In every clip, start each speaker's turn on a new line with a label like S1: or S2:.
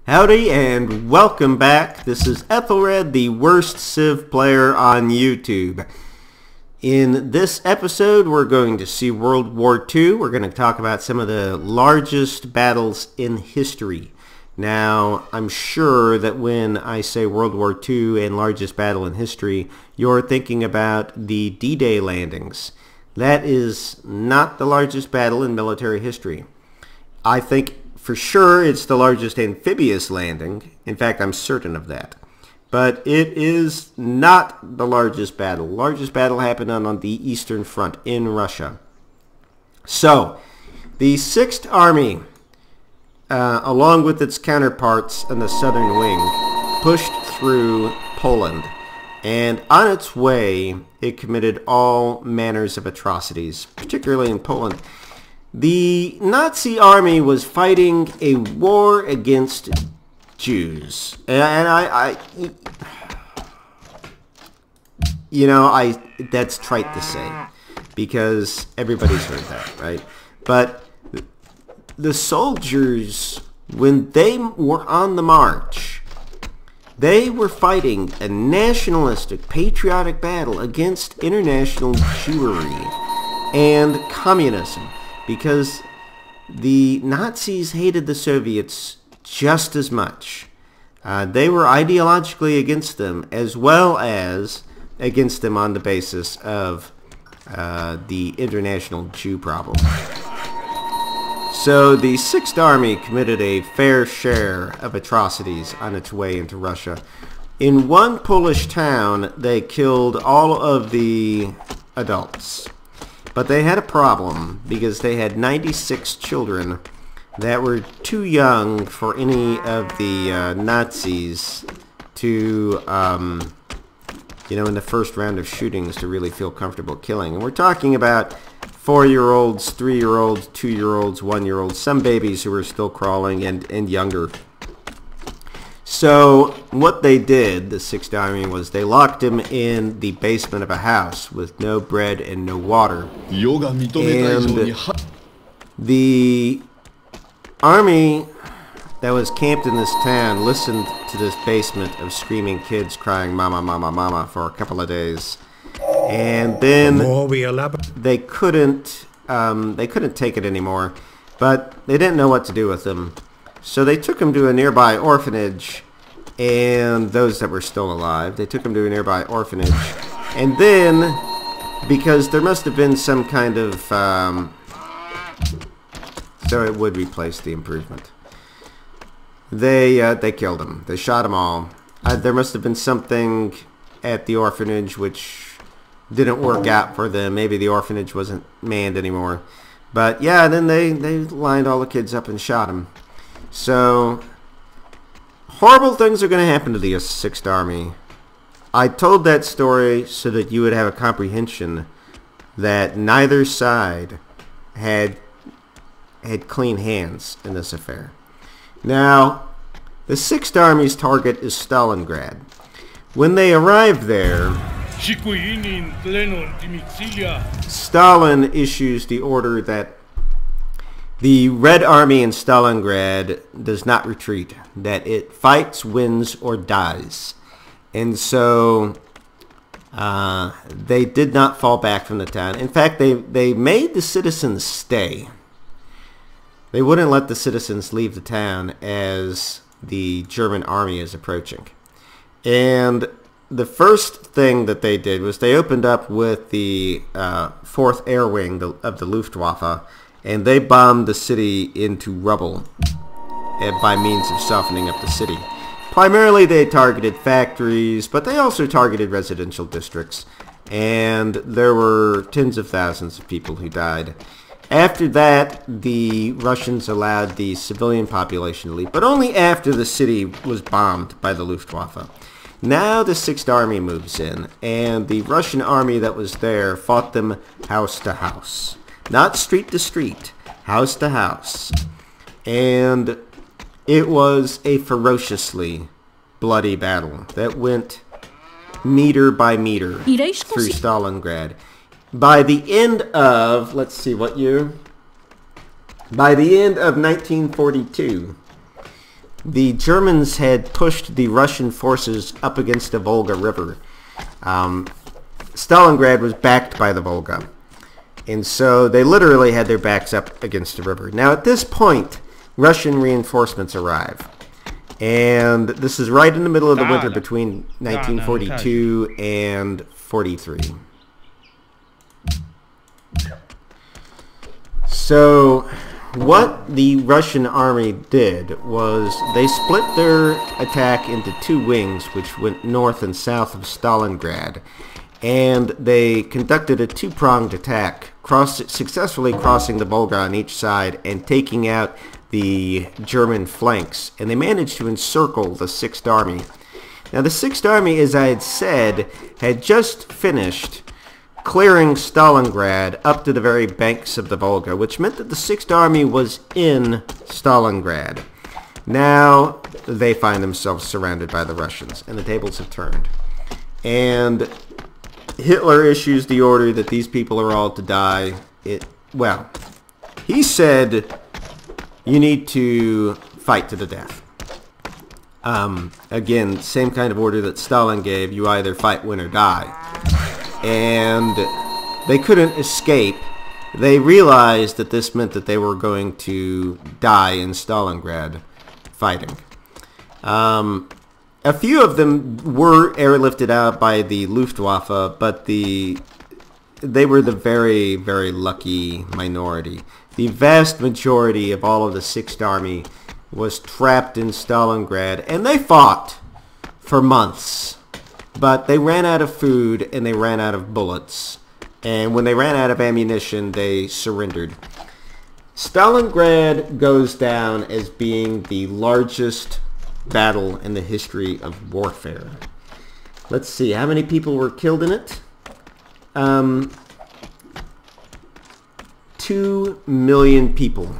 S1: Howdy and welcome back. This is Ethelred, the worst Civ player on YouTube. In this episode, we're going to see World War II. We're going to talk about some of the largest battles in history. Now, I'm sure that when I say World War II and largest battle in history, you're thinking about the D-Day landings. That is not the largest battle in military history. I think for sure it's the largest amphibious landing. In fact, I'm certain of that. But it is not the largest battle. The largest battle happened on the Eastern Front in Russia. So, the 6th Army, along with its counterparts in the southern wing, pushed through Poland. And on its way, it committed all manners of atrocities, particularly in Poland. The Nazi army was fighting a war against Jews. And that's trite to say, because everybody's heard that, right? But the soldiers, when they were on the march, they were fighting a nationalistic, patriotic battle against international Jewry and communism, because the Nazis hated the Soviets just as much. They were ideologically against them, as well as against them on the basis of the international Jew problem. So the 6th Army committed a fair share of atrocities on its way into Russia. In one Polish town, they killed all of the adults. But they had a problem because they had 96 children that were too young for any of the Nazis to, in the first round of shootings to really feel comfortable killing. And we're talking about 4-year-olds, 3-year-olds, 2-year-olds, 1-year-olds, some babies who were still crawling and younger. So what they did, the 6th Army, was they locked him in the basement of a house with no bread and no water. And the army that was camped in this town listened to this basement of screaming kids crying "Mama, Mama, Mama" for a couple of days. And then they couldn't take it anymore, but they didn't know what to do with them. So they took him to a nearby orphanage, and those that were still alive, they took him to a nearby orphanage. And then, because there must have been some kind of, so it would replace the improvement. They killed him. They shot them all. There must have been something at the orphanage which didn't work out for them. Maybe the orphanage wasn't manned anymore. But yeah, then they lined all the kids up and shot them. So, horrible things are going to happen to the 6th Army. I told that story so that you would have a comprehension that neither side had clean hands in this affair. Now, the 6th Army's target is Stalingrad. When they arrived there, Stalin issues the order that the Red Army in Stalingrad does not retreat, that it fights, wins, or dies. And so they did not fall back from the town. In fact, they made the citizens stay. They wouldn't let the citizens leave the town as the German army is approaching. And the first thing that they did was they opened up with the 4th Air Wing of the Luftwaffe, and they bombed the city into rubble by means of softening up the city. Primarily they targeted factories, but they also targeted residential districts, and there were tens of thousands of people who died. After that, the Russians allowed the civilian population to leave, but only after the city was bombed by the Luftwaffe. Now the 6th Army moves in, and the Russian army that was there fought them house to house. Not street to street, house to house. And it was a ferociously bloody battle that went meter by meter through Stalingrad. By the end of, let's see, what year? By the end of 1942, the Germans had pushed the Russian forces up against the Volga River. Stalingrad was backed by the Volga. And so they literally had their backs up against the river. Now at this point, Russian reinforcements arrive. And this is right in the middle of the winter between 1942 and 43. So what the Russian army did was they split their attack into two wings, which went north and south of Stalingrad. And they conducted a two-pronged attack, successfully crossing the Volga on each side and taking out the German flanks. And they managed to encircle the 6th Army. Now the 6th Army, as I had said, had just finished clearing Stalingrad up to the very banks of the Volga, which meant that the 6th Army was in Stalingrad. Now they find themselves surrounded by the Russians, and the tables have turned. And Hitler issues the order that these people are all to die. Well, he said, you need to fight to the death. Again, same kind of order that Stalin gave, you either fight, win, or die. And they couldn't escape. They realized that this meant that they were going to die in Stalingrad fighting. A few of them were airlifted out by the Luftwaffe, but they were the very, very lucky minority. The vast majority of all of the 6th Army was trapped in Stalingrad, and they fought for months. But they ran out of food, and they ran out of bullets. And when they ran out of ammunition, they surrendered. Stalingrad goes down as being the largest battle in the history of warfare. Let's see, how many people were killed in it? 2 million people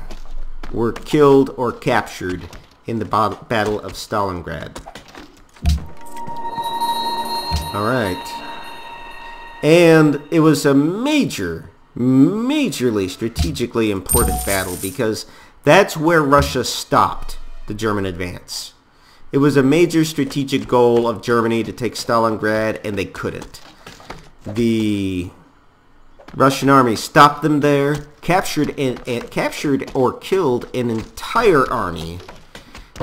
S1: were killed or captured in the Battle of Stalingrad. Alright. And it was a majorly strategically important battle because that's where Russia stopped the German advance. It was a major strategic goal of Germany to take Stalingrad, and they couldn't. The Russian army stopped them there, captured or killed an entire army.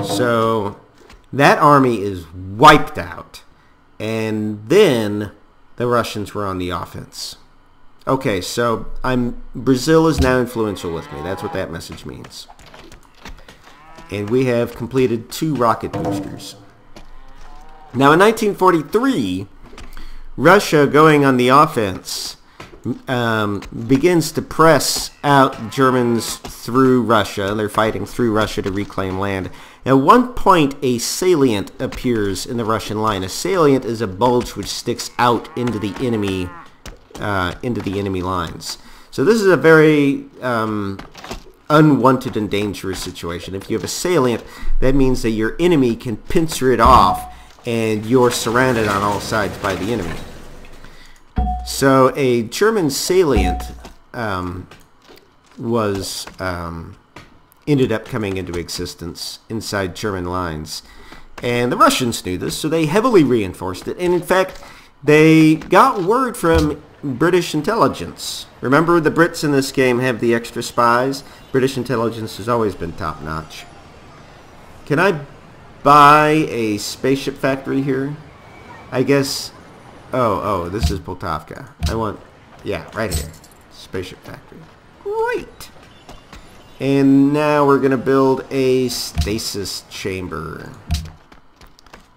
S1: So that army is wiped out. And then the Russians were on the offense. Okay, so Brazil is now influential with me. That's what that message means. And we have completed 2 rocket boosters. Now in 1943, Russia, going on the offense, begins to press out Germans through Russia. They're fighting through Russia to reclaim land. At one point, a salient appears in the Russian line. A salient is a bulge which sticks out into the enemy lines. So this is a very unwanted and dangerous situation. If you have a salient, that means that your enemy can pincer it off, and you're surrounded on all sides by the enemy. So a German salient ended up coming into existence inside German lines. And the Russians knew this, so they heavily reinforced it. And in fact, they got word from British intelligence. Remember, the Brits in this game have the extra spies. British intelligence has always been top-notch. Can I buy a spaceship factory here? I guess... Oh, this is Poltavka. Yeah, right here. Spaceship factory. Great! And now we're going to build a stasis chamber.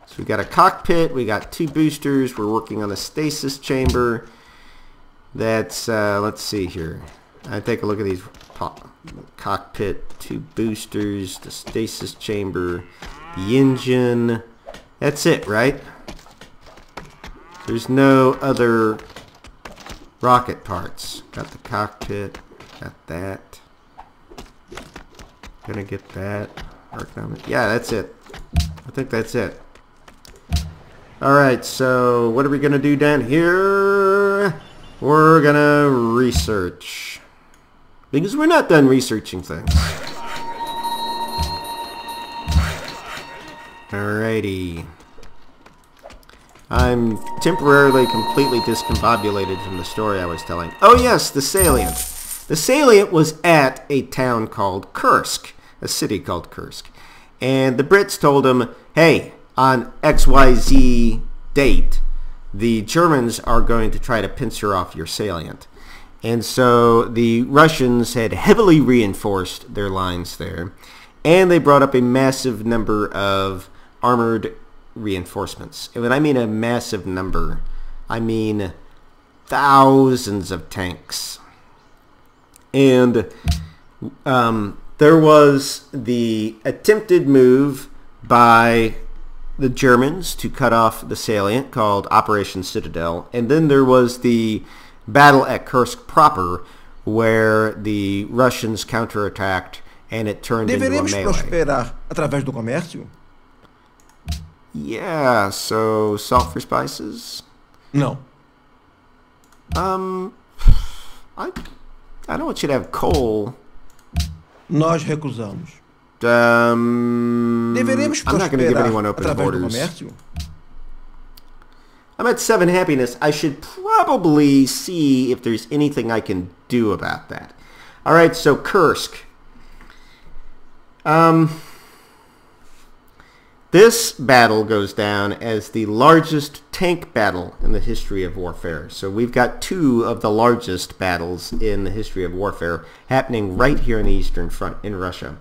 S1: So we got a cockpit, we got 2 boosters, we're working on a stasis chamber. That's, let's see here. I take a look at these. Cockpit, 2 boosters, the stasis chamber, the engine. That's it, right? There's no other rocket parts. Got the cockpit, got that. Gonna get that. Yeah, that's it. I think that's it. Alright, so what are we gonna do down here? We're gonna research. Because we're not done researching things. Alrighty. I'm temporarily completely discombobulated from the story I was telling. Oh yes, the salient. The salient was at a town called Kursk, a city called Kursk. And the Brits told him, hey, on XYZ date, the Germans are going to try to pincer off your salient. And so the Russians had heavily reinforced their lines there. And they brought up a massive number of armored reinforcements. And when I mean a massive number, I mean thousands of tanks. And there was the attempted move by the Germans to cut off the salient called Operation Citadel. And then there was the battle at Kursk proper, where the Russians counterattacked and it turned into a melee.
S2: Prosperar através do comércio?
S1: Yeah, so salt for spices?
S2: Não.
S1: I don't want you to have coal.
S2: Nós recusamos.
S1: I'm
S2: Deveremos
S1: not going to give
S2: prosperar
S1: anyone open
S2: através do
S1: borders.
S2: comércio?
S1: I'm at 7 happiness. I should probably see if there's anything I can do about that. Alright, so Kursk. This battle goes down as the largest tank battle in the history of warfare. So we've got two of the largest battles in the history of warfare happening right here in the Eastern Front in Russia.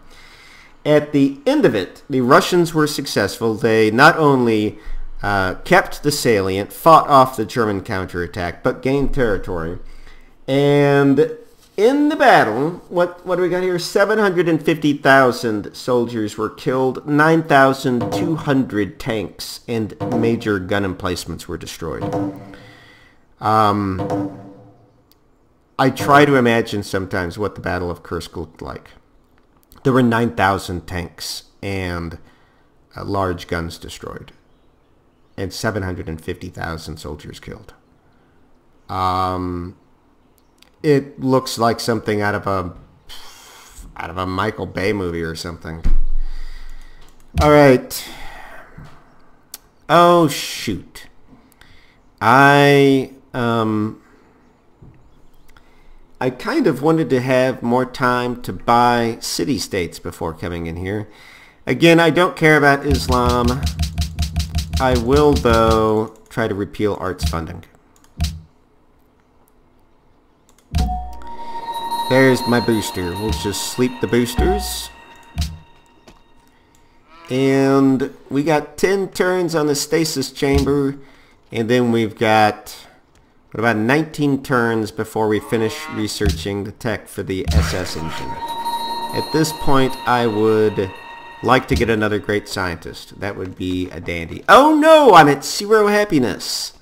S1: At the end of it, the Russians were successful. They not only kept the salient, fought off the German counterattack, but gained territory. And in the battle, what do we got here? 750,000 soldiers were killed, 9,200 tanks and major gun emplacements were destroyed. I try to imagine sometimes what the Battle of Kursk looked like. There were 9,000 tanks and large guns destroyed, and 750,000 soldiers killed. It looks like something out of a Michael Bay movie or something. All right. Oh shoot. I kind of wanted to have more time to buy city-states before coming in here. Again, I don't care about Islam. I will, though, try to repeal arts funding. There's my booster. We'll just sleep the boosters. And we got 10 turns on the stasis chamber. And then we've got about 19 turns before we finish researching the tech for the SS engine. At this point, I would like to get another great scientist. That would be a dandy. Oh no! I'm at 0 happiness.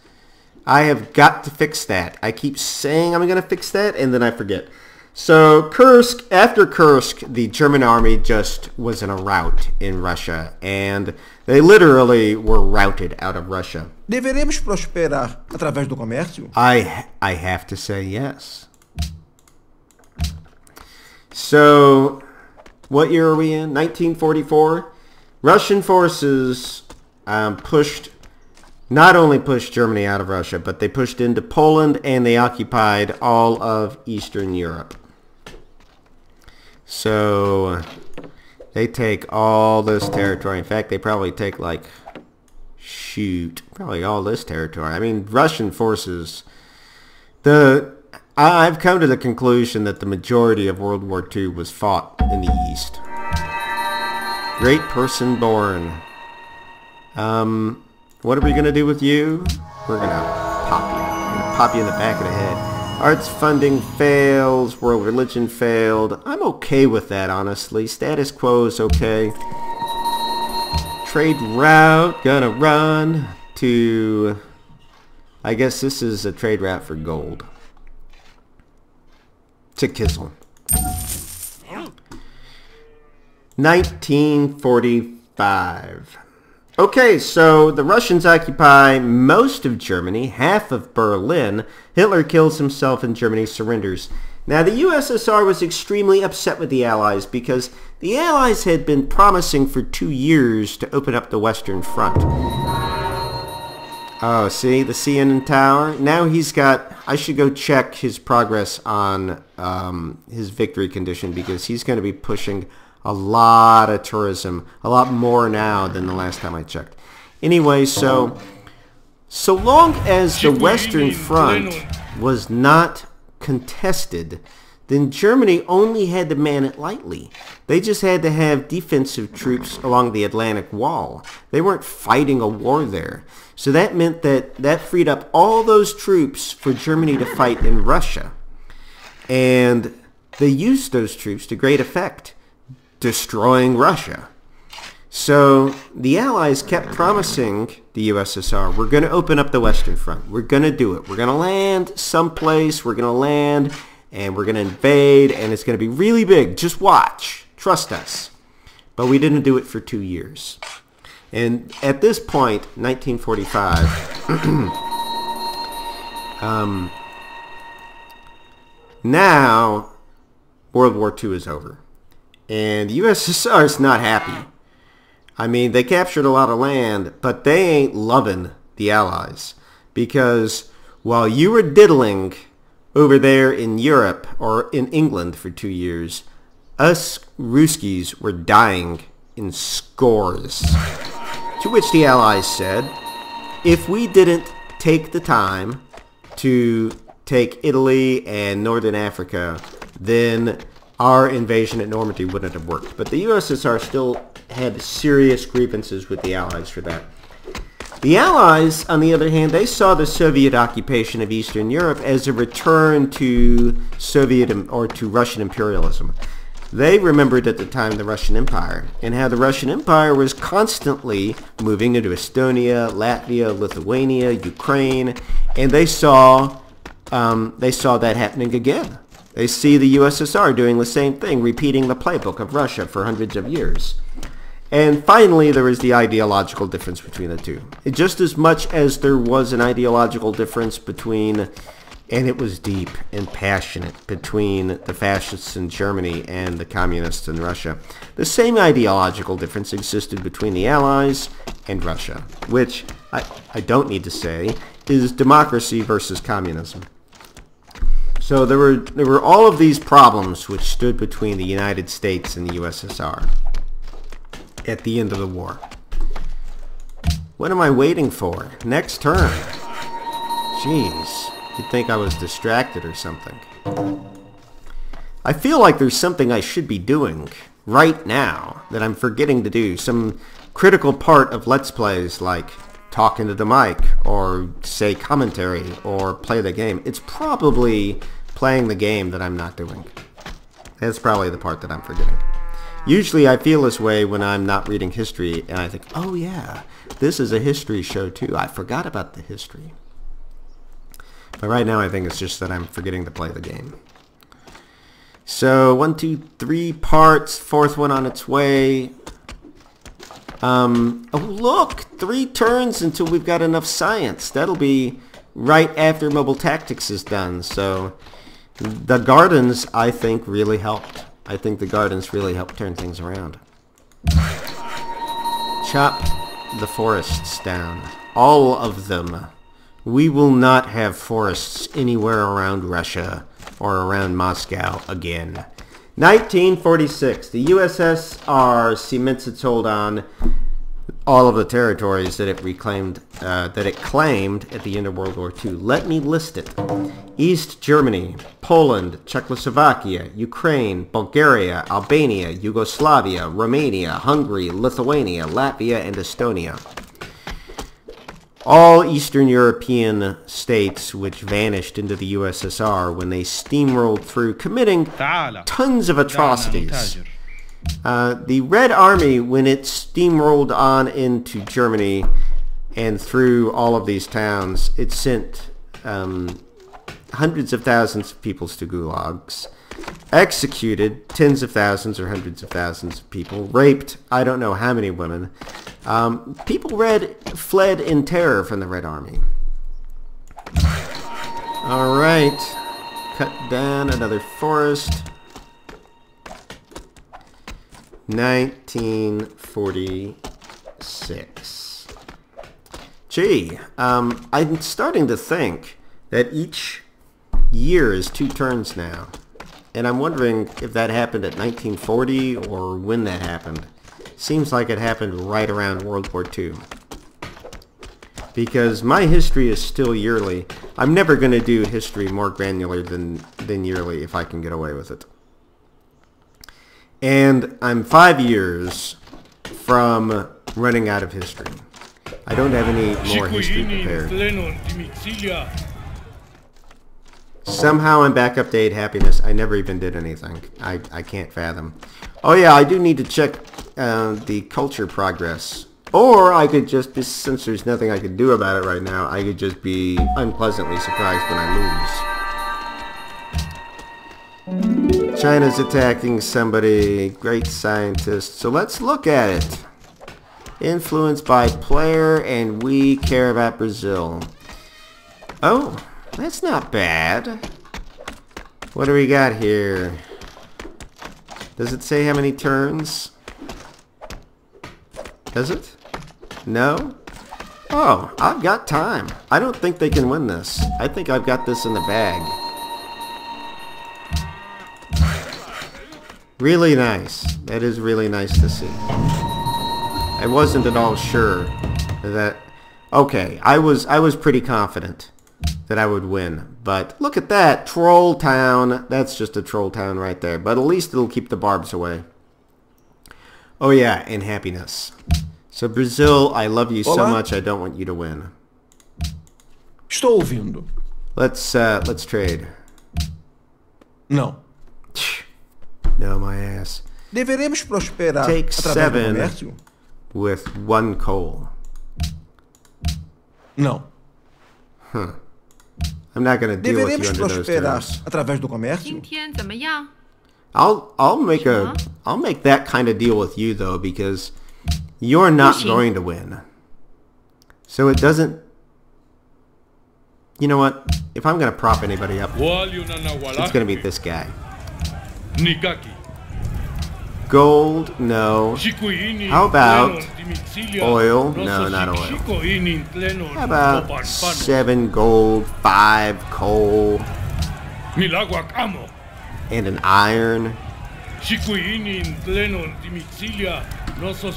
S1: I have got to fix that. I keep saying I'm going to fix that, and then I forget. So Kursk, after Kursk, the German army just was in a rout in Russia, and they literally were routed out of Russia.
S2: Deveremos prosperar através do comércio?
S1: I have to say yes. So, what year are we in? 1944? Russian forces not only pushed Germany out of Russia, but they pushed into Poland and they occupied all of Eastern Europe. So they take all this territory. In fact, they probably take probably all this territory. I mean, Russian forces, I've come to the conclusion that the majority of World War II was fought in the East. Great person born. What are we going to do with you? We're going to pop you. We're going to pop you in the back of the head. Arts funding fails. World religion failed. I'm okay with that, honestly. Status quo is okay. Trade route. Gonna run to... I guess this is a trade route for gold. To Kizil. 1945. Okay, so the Russians occupy most of Germany, half of Berlin. Hitler kills himself and Germany surrenders. Now, the USSR was extremely upset with the Allies because the Allies had been promising for 2 years to open up the Western Front. Oh, see? The CNN Tower? Now he's got... I should go check his progress on his victory condition because he's going to be pushing a lot of tourism. A lot more now than the last time I checked. Anyway, so long as the Western Front was not contested, then Germany only had to man it lightly. They just had to have defensive troops along the Atlantic Wall. They weren't fighting a war there. So that meant that freed up all those troops for Germany to fight in Russia. And they used those troops to great effect, destroying Russia. So the Allies kept promising the USSR, we're going to open up the Western Front. We're going to do it. We're going to land someplace. We're going to land and we're going to invade and it's going to be really big. Just watch. Trust us. But we didn't do it for 2 years. And at this point, 1945, now World War II is over. And the USSR is not happy. I mean, they captured a lot of land, but they ain't loving the Allies. Because while you were diddling over there in Europe or in England for 2 years, us Ruskies were dying in scores. To which the Allies said, if we didn't take the time to take Italy and Northern Africa, then our invasion at Normandy wouldn't have worked. But the USSR still had serious grievances with the Allies for that. The Allies, on the other hand, they saw the Soviet occupation of Eastern Europe as a return to Soviet or to Russian imperialism. They remembered at the time the Russian Empire and how the Russian Empire was constantly moving into Estonia, Latvia, Lithuania, Ukraine, and they saw that happening again. They see the USSR doing the same thing, repeating the playbook of Russia for hundreds of years. And finally, there was the ideological difference between the two. Just as much as there was an ideological difference between, and it was deep and passionate, between the fascists in Germany and the communists in Russia, the same ideological difference existed between the Allies and Russia, which, I don't need to say, is democracy versus communism. So there were all of these problems which stood between the United States and the USSR at the end of the war. What am I waiting for? Next turn. Jeez, you'd think I was distracted or something. I feel like there's something I should be doing right now that I'm forgetting to do. Some critical part of Let's Plays like talk into the mic or say commentary or play the game. It's probably playing the game that I'm not doing. That's probably the part that I'm forgetting. Usually I feel this way when I'm not reading history and I think, oh yeah, this is a history show too. I forgot about the history. But right now I think it's just that I'm forgetting to play the game. So 1, 2, 3 parts, fourth one on its way. Oh look, 3 turns until we've got enough science. That'll be right after Mobile Tactics is done. So the gardens, I think, really helped. I think the gardens really helped turn things around. Chop the forests down. All of them. We will not have forests anywhere around Russia or around Moscow again. 1946. The USSR cements its hold on all of the territories that it reclaimed, that it claimed at the end of World War II. Let me list it. East Germany, Poland, Czechoslovakia, Ukraine, Bulgaria, Albania, Yugoslavia, Romania, Hungary, Lithuania, Latvia, and Estonia. All Eastern European states which vanished into the USSR when they steamrolled through, committing tons of atrocities. The Red Army, when it steamrolled on into Germany and through all of these towns, it sent hundreds of thousands of people to gulags, executed tens of thousands or hundreds of thousands of people, raped I don't know how many women. People fled in terror from the Red Army. All right, cut down another forest. 1946. Gee, I'm starting to think that each year is 2 turns now. And I'm wondering if that happened at 1940 or when that happened. Seems like it happened right around World War II. Because my history is still yearly. I'm never going to do history more granular than yearly if I can get away with it. And I'm 5 years from running out of history. I don't have any more history prepared. Somehow I'm back up to 8 happiness. I never even did anything. I can't fathom. Oh yeah, I do need to check the culture progress. Or I could just, since there's nothing I could do about it right now, I could just be unpleasantly surprised when I lose. China's attacking somebody, great scientist. So let's look at it. Influenced by player, and we care about Brazil. Oh, that's not bad. What do we got here? Does it say how many turns? Does it? No? Oh, I've got time. I don't think they can win this. I think I've got this in the bag. Really nice. That is really nice to see. I wasn't at all sure that... Okay, I was pretty confident that I would win. But look at that. Troll town. That's just a troll town right there. But at least it'll keep the barbs away. Oh yeah, and happiness. So Brazil, I love you so much, I don't want you to win.
S2: Estou ouvindo.
S1: Let's trade.
S2: Não.
S1: No, my ass.
S2: Deveremos prosperar
S1: Take
S2: através do
S1: 7
S2: comércio?
S1: with 1 coal.
S2: Não.
S1: Huh. I'm not going to deal with you
S2: Deveremos
S1: under those
S2: prosperar
S1: terms.
S2: através do comércio?
S3: 今天怎么样？
S1: I'll make that kind of deal with you though, because you're not going to win. So it doesn't... You know what? If I'm going to prop anybody up, it's going to be this guy. Gold? No. How about oil? No, not oil. How about 7 gold, 5 coal, and an iron?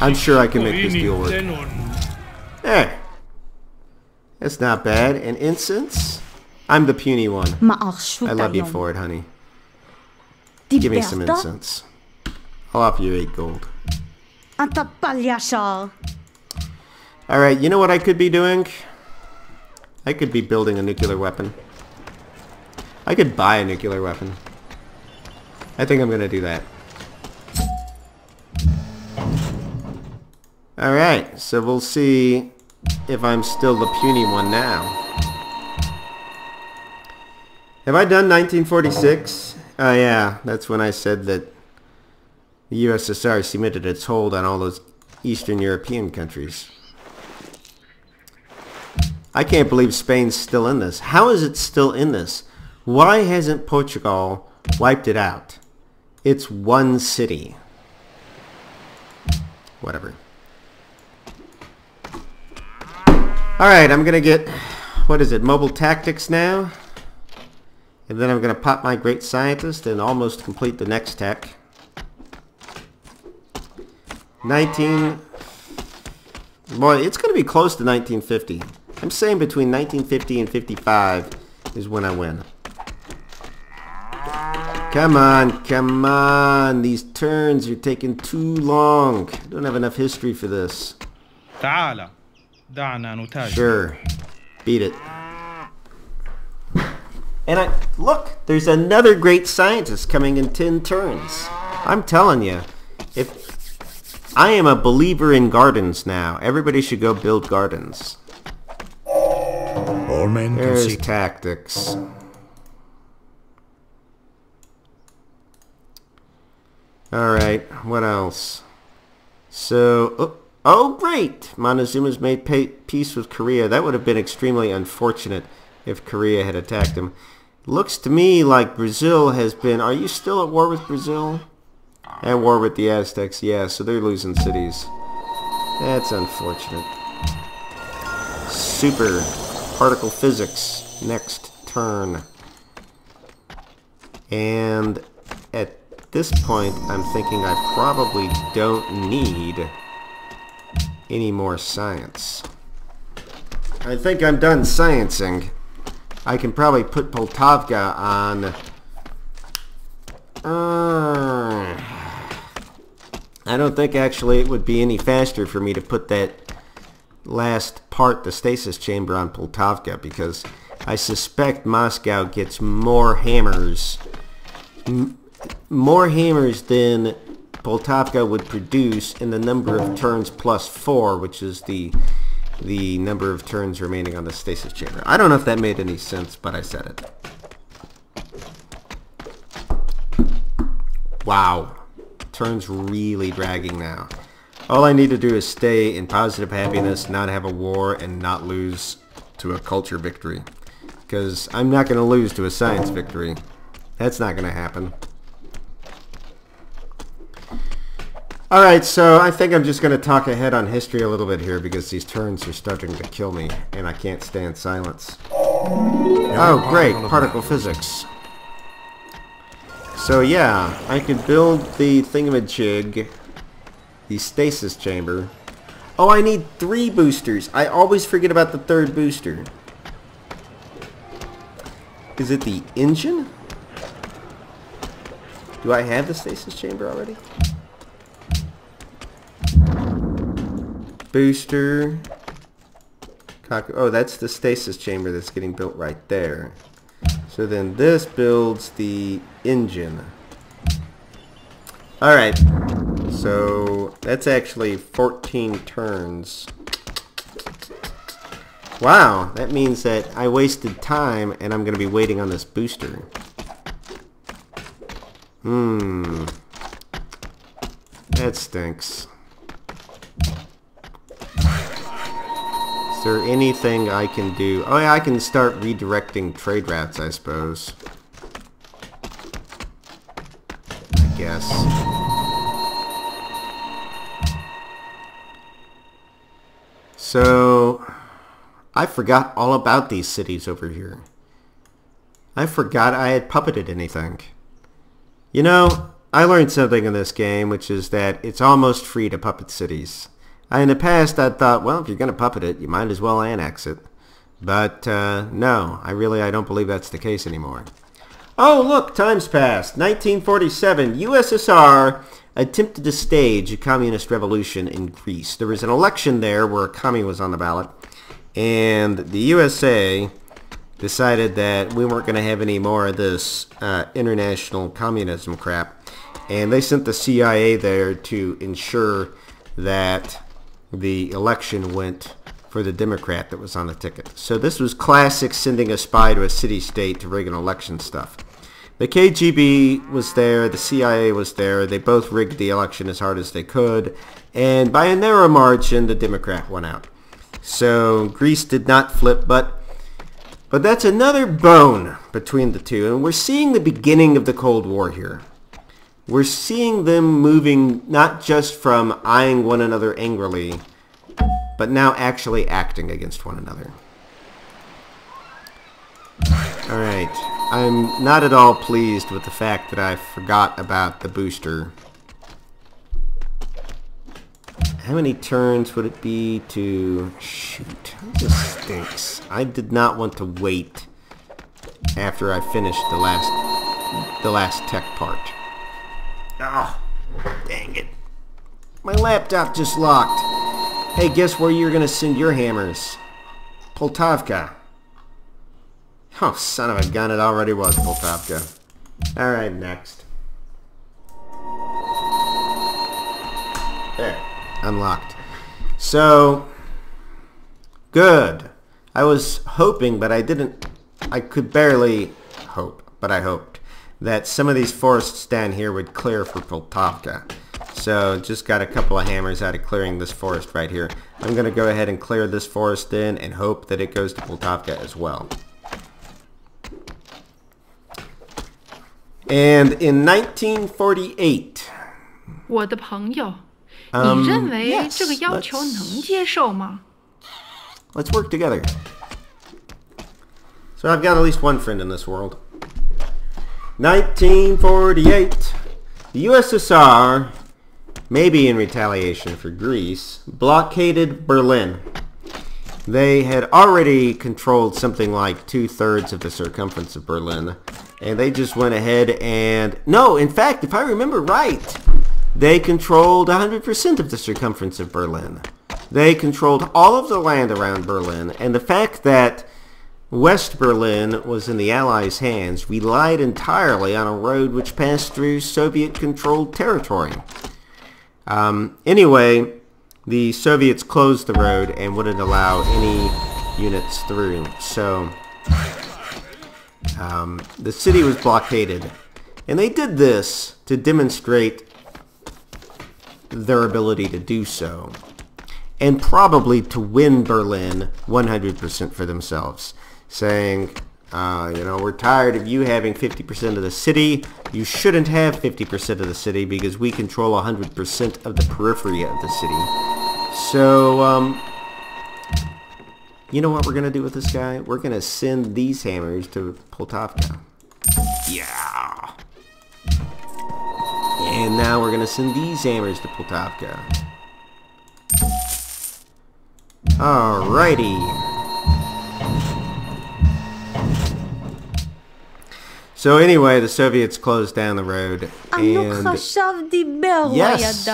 S1: I'm sure I can make this deal work. There. That's not bad. And incense? I'm the puny one. I love you for it, honey. Give me some incense. I'll offer you 8 gold. Alright, you know what I could be doing? I could be building a nuclear weapon. I could buy a nuclear weapon. I think I'm going to do that. Alright, so we'll see if I'm still the puny one now. Have I done 1946? Oh yeah, that's when I said that the USSR cemented its hold on all those Eastern European countries. I can't believe Spain's still in this. How is it still in this? Why hasn't Portugal wiped it out? It's one city. Whatever. Alright, I'm gonna get, what is it, mobile tactics now? And then I'm gonna pop my great scientist and almost complete the next tech. 19... Boy, it's gonna be close to 1950. I'm saying between 1950 and 55 is when I win. Come on, come on. These turns are taking too long. I don't have enough history for this. Sure. Beat it. And look, there's another great scientist coming in 10 turns. I'm telling you, I am a believer in gardens now. Everybody should go build gardens.
S4: All men
S1: There's tactics. Alright, what else? So, oh great! Montezuma's made peace with Korea. That would have been extremely unfortunate if Korea had attacked him. Looks to me like Brazil has been... Are you still at war with Brazil? At war with the Aztecs, yeah, so they're losing cities. That's unfortunate. Super particle physics. Next turn. And at this point, I'm thinking I probably don't need any more science. I think I'm done sciencing. I can probably put Poltavka on... I don't think actually it would be any faster for me to put that last part, the stasis chamber, on Poltavka, because I suspect Moscow gets more hammers. More hammers than Poltavka would produce in the number of turns plus 4, which is the number of turns remaining on the stasis chamber. I don't know if that made any sense, but I said it. Wow. Turn's really dragging now. All I need to do is stay in positive happiness, not have a war, and not lose to a culture victory. Because I'm not going to lose to a science victory. That's not going to happen. Alright, so I think I'm just going to talk ahead on history a little bit here because these turns are starting to kill me and I can't stand silence. Oh, great. Particle physics. So yeah, I could build the thingamajig, the stasis chamber. Oh, I need 3 boosters. I always forget about the 3rd booster. Is it the engine? Do I have the stasis chamber already? Booster. Oh, that's the stasis chamber that's getting built right there. So then this builds the engine. Alright. So that's actually 14 turns. Wow, that means that I wasted time and I'm going to be waiting on this booster. That stinks. Is there anything I can do? Oh yeah, I can start redirecting trade routes, I suppose. I guess. So, I forgot all about these cities over here. I forgot I had puppeted anything. You know, I learned something in this game, which is that it's almost free to puppet cities. In the past, I thought, well, if you're going to puppet it, you might as well annex it. But, no, I don't believe that's the case anymore. Oh, look, time's passed. 1947, USSR attempted to stage a communist revolution in Greece. There was an election there where a commie was on the ballot, and the USA decided that we weren't going to have any more of this international communism crap, and they sent the CIA there to ensure that the election went for the Democrat that was on the ticket. So this was classic sending a spy to a city-state to rig an election stuff. The KGB was there, the CIA was there, they both rigged the election as hard as they could, and by a narrow margin, the Democrat won out. So Greece did not flip, but that's another bone between the two, and we're seeing the beginning of the Cold War here. We're seeing them moving not just from eyeing one another angrily, but now actually acting against one another. Alright, I'm not at all pleased with the fact that I forgot about the booster. How many turns would it be to... Shoot, this stinks. I did not want to wait after I finished the last tech part. Oh, dang it. My laptop just locked. Hey, guess where you're going to send your hammers? Poltavka. Oh, son of a gun, it already was Poltavka. Alright, next. There. Unlocked. So, good. I was hoping, but I didn't... I could barely hope, but I hoped that some of these forests down here would clear for Poltavka. So just got a couple of hammers out of clearing this forest right here. I'm going to go ahead and clear this forest in and hope that it goes to Poltavka as well. And in 1948,
S3: 我的朋友，你认为这个要求能接受吗？
S1: Let's work together. So I've got at least one friend in this world. 1948, the USSR, maybe in retaliation for Greece, blockaded Berlin. They had already controlled something like 2/3 of the circumference of Berlin. And they just went ahead and... No, in fact, if I remember right, they controlled 100% of the circumference of Berlin. They controlled all of the land around Berlin. And the fact that West Berlin was in the Allies' hands relied entirely on a road which passed through Soviet-controlled territory. Anyway, the Soviets closed the road and wouldn't allow any units through. So the city was blockaded. And they did this to demonstrate their ability to do so. And probably to win Berlin 100% for themselves. Saying, we're tired of you having 50% of the city. You shouldn't have 50% of the city because we control 100% of the periphery of the city. So, you know what we're going to do with this guy? We're going to send these hammers to Poltavka. Yeah. And now we're going to send these hammers to Poltavka. Alrighty. So anyway, the Soviets closed down the road. And yes.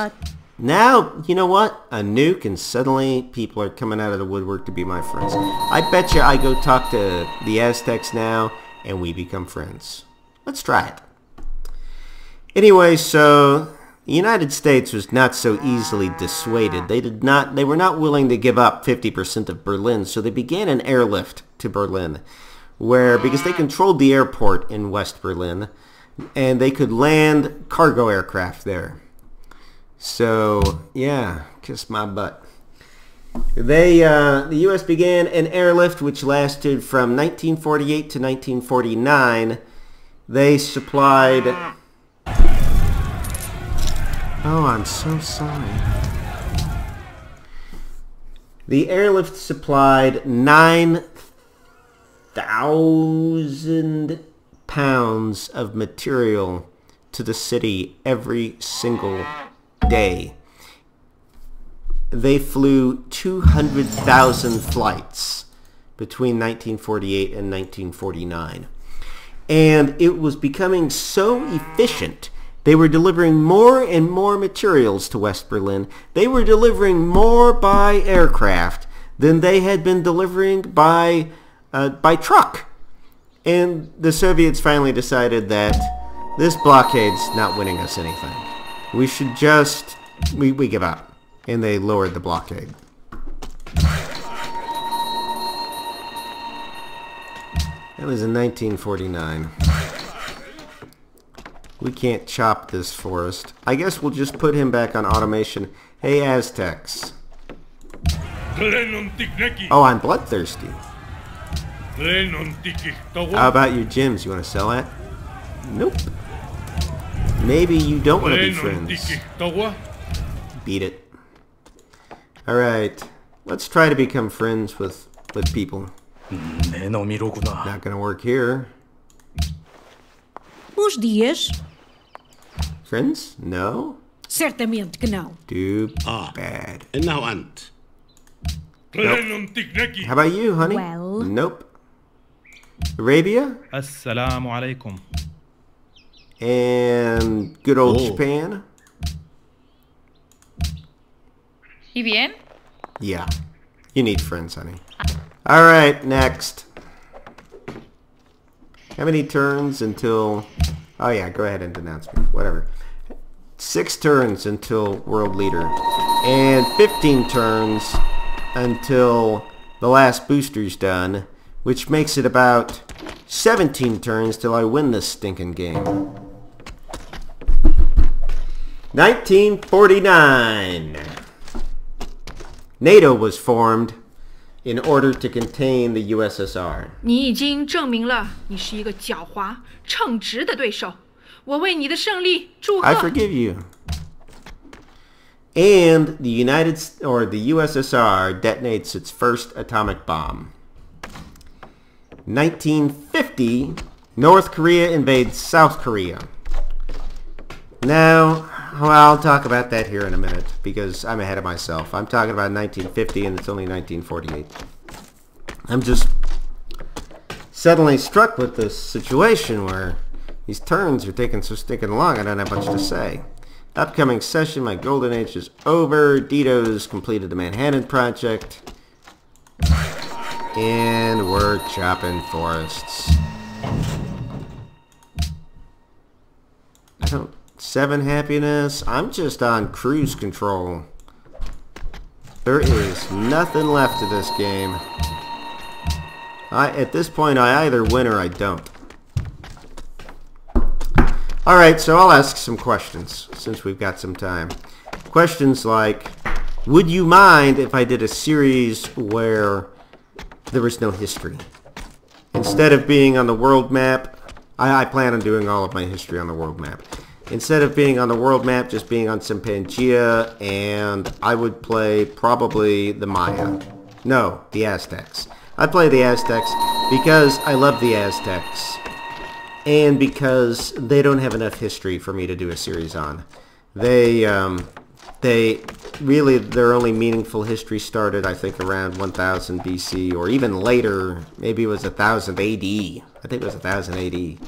S1: Now, you know what? A nuke and suddenly people are coming out of the woodwork to be my friends. I bet you I go talk to the Aztecs now and we become friends. Let's try it. Anyway, so the United States was not so easily dissuaded. They were not willing to give up 50% of Berlin, so they began an airlift to Berlin, because they controlled the airport in West Berlin, and they could land cargo aircraft there. So, yeah, kiss my butt. The U.S. began an airlift which lasted from 1948 to 1949. They supplied... Oh, I'm so sorry. The airlift supplied 9,000 pounds of material to the city every single day. They flew 200,000 flights between 1948 and 1949. And it was becoming so efficient. They were delivering more and more materials to West Berlin. They were delivering more by aircraft than they had been delivering by truck. And the Soviets finally decided that this blockade's not winning us anything. We should just... We give up. And they lowered the blockade. That was in 1949. We can't chop this forest. I guess we'll just put him back on automation. Hey, Aztecs. Oh, I'm bloodthirsty. How about your gems? You want to sell that? Nope. Maybe you don't want to be friends. Beat it. Alright. Let's try to become friends with people. Not gonna work here.
S4: Bons dias.
S1: Friends? No?
S4: Certamente que não.
S1: Too bad.
S5: إنه أنت.
S1: Nope. How about you, honey?
S4: Well.
S1: Nope. Arabia?
S6: Assalamu alaikum.
S1: And good old Japan?
S3: ¿Y bien?
S1: Yeah. You need friends, honey. Alright, next. How many turns until... Oh yeah, go ahead and denounce me. Whatever. 6 turns until world leader. And 15 turns until the last booster's done. Which makes it about 17 turns till I win this stinking game. 1949. NATO was formed in order to contain the USSR.
S3: 你已经证明了你是一个狡猾、称职的对手。我为你的胜利祝贺。
S1: I forgive you. And the the USSR detonates its first atomic bomb. 1950, North Korea invades South Korea. Now, well, I'll talk about that here in a minute because I'm ahead of myself. I'm talking about 1950 and it's only 1948. I'm just suddenly struck with this situation where these turns are taking so stinking long I don't have much to say. Upcoming session, my golden age is over. Dito's completed the Manhattan Project. And we're chopping forests. 7 happiness. I'm just on cruise control. There is nothing left to this game. At this point, I either win or I don't. Alright, so I'll ask some questions since we've got some time. Questions like, would you mind if I did a series where there was no history? Instead of being on the world map, I plan on doing all of my history on the world map. Instead of being on the world map, just being on some Pangaea, and I would play probably the Maya. No, the Aztecs. I'd play the Aztecs because I love the Aztecs. And because they don't have enough history for me to do a series on. They really, their only meaningful history started, I think, around 1000 BC, or even later. Maybe it was 1000 AD. I think it was 1000 AD.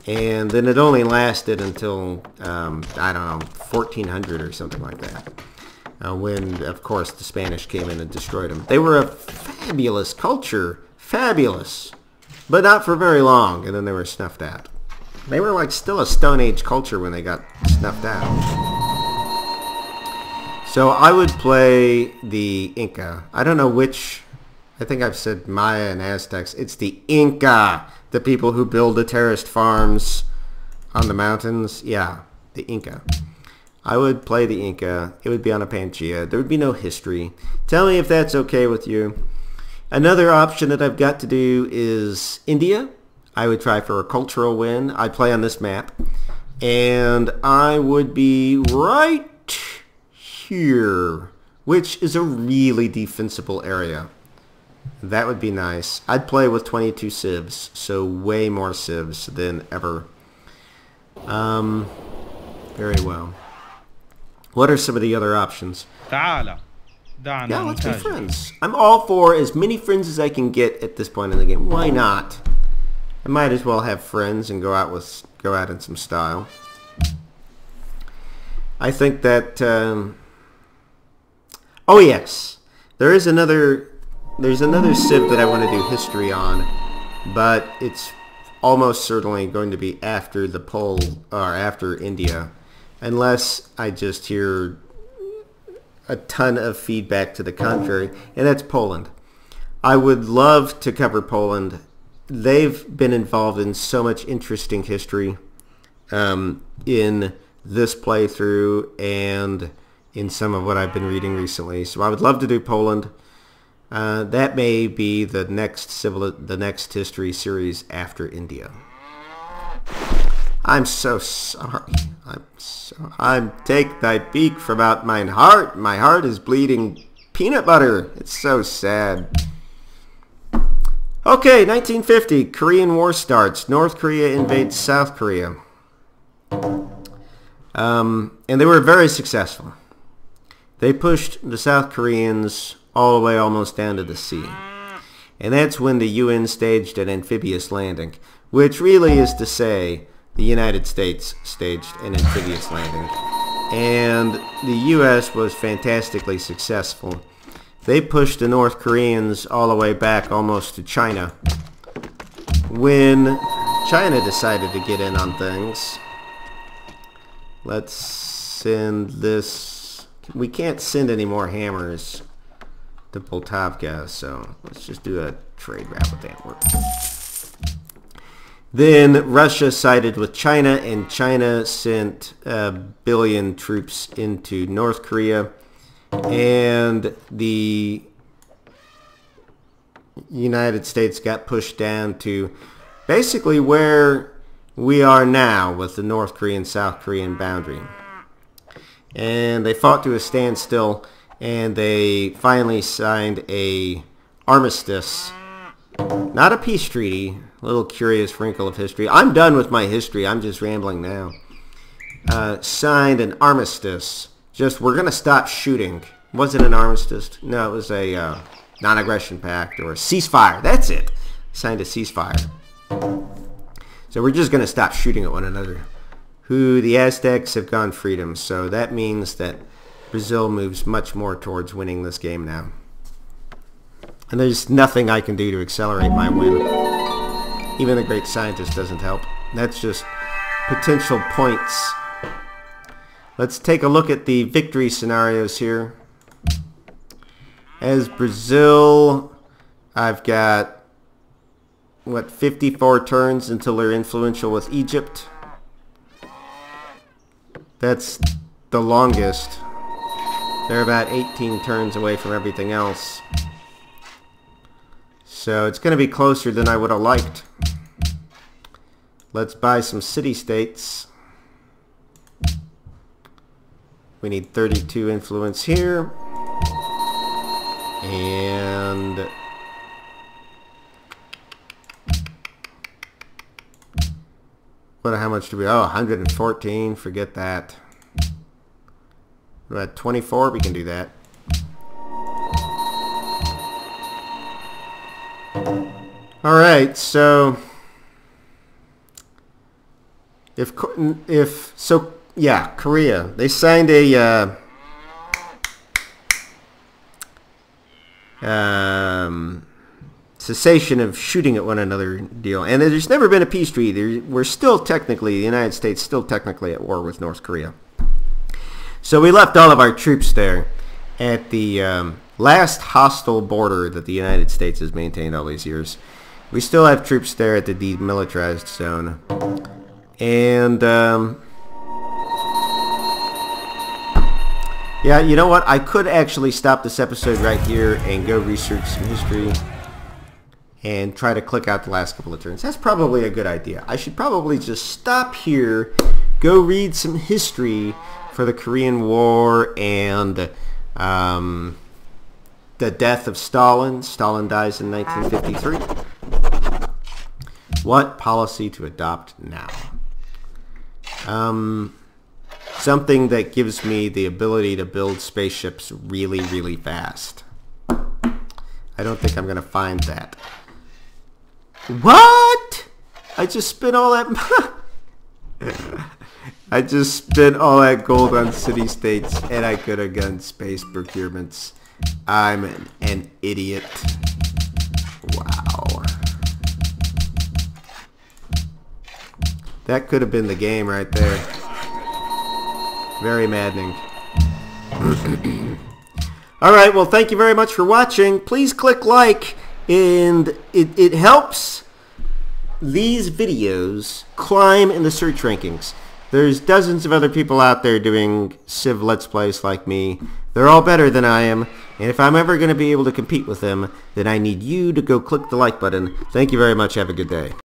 S1: And then it only lasted until, I don't know, 1400 or something like that. When, of course, the Spanish came in and destroyed them. They were a fabulous culture. Fabulous. But not for very long, and then they were snuffed out. They were like still a Stone Age culture when they got snuffed out. So I would play the Inca. I don't know which. I think I've said Maya and Aztecs. It's the Inca. The people who build the terraced farms on the mountains. Yeah, the Inca. I would play the Inca. It would be on a Pangaea. There would be no history. Tell me if that's okay with you. Another option that I've got to do is India. I would try for a cultural win. I'd play on this map. And I would be right here, which is a really defensible area. That would be nice. I'd play with 22 civs, so way more civs than ever. Very well. What are some of the other options? Yeah, let's be friends. I'm all for as many friends as I can get at this point in the game. Why not? I might as well have friends and go out in some style. I think that. Oh yes, there's another civ that I want to do history on, but it's almost certainly going to be after the pole or after India, unless I just hear a ton of feedback to the contrary, and that's Poland. I would love to cover Poland. They've been involved in so much interesting history in this playthrough and in some of what I've been reading recently. So I would love to do Poland. That may be the next history series after India. I'm so sorry. Take thy beak from out mine heart. My heart is bleeding peanut butter. It's so sad. Okay, 1950. Korean War starts. North Korea invades South Korea. And they were very successful. They pushed the South Koreans all the way almost down to the sea. And that's when the UN staged an amphibious landing, which really is to say the United States staged an amphibious landing. And the US was fantastically successful. They pushed the North Koreans all the way back almost to China. When China decided to get in on things, let's send this. We can't send any more hammers to Poltavka, so let's just do a trade route with Antwerp. Then Russia sided with China, and China sent 1 billion troops into North Korea, and the United States got pushed down to basically where we are now with the North Korean-South Korean boundary. And they fought to a standstill, and they finally signed a armistice. Not a peace treaty. A little curious wrinkle of history. I'm done with my history. I'm just rambling now. Signed an armistice. Just, we're going to stop shooting. Was it an armistice? No, it was a non-aggression pact or a ceasefire. That's it. Signed a ceasefire. So we're just going to stop shooting at one another. The Aztecs have gone freedom. So that means that Brazil moves much more towards winning this game now. And there's nothing I can do to accelerate my win. Even the great scientist doesn't help. That's just potential points. Let's take a look at the victory scenarios here. As Brazil, I've got, 54 turns until they're influential with Egypt. That's the longest. They're about 18 turns away from everything else. So it's going to be closer than I would have liked. Let's buy some city-states. We need 32 influence here. And how much do we? Oh, 114. Forget that. What about 24? We can do that. All right. So yeah, Korea. They signed a cessation of shooting at one another deal. And there's never been a peace treaty. We're still technically, the United States still technically at war with North Korea. So we left all of our troops there at the last hostile border that the United States has maintained all these years. We still have troops there at the demilitarized zone. And yeah, you know what? I could actually stop this episode right here and go research some history and try to click out the last couple of turns. That's probably a good idea. I should probably just stop here, go read some history for the Korean War and the death of Stalin. Stalin dies in 1953. What policy to adopt now? Something that gives me the ability to build spaceships really, really fast. I don't think I'm going to find that. What? I just spent all that... I just spent all that gold on city-states, and I could have done space procurements. I'm an idiot. Wow. That could have been the game right there. Very maddening. Alright, well, thank you very much for watching. Please click like, and it helps these videos climb in the search rankings. There's dozens of other people out there doing Civ Let's Plays like me. They're all better than I am, and if I'm ever going to be able to compete with them, then I need you to go click the like button. Thank you very much. Have a good day.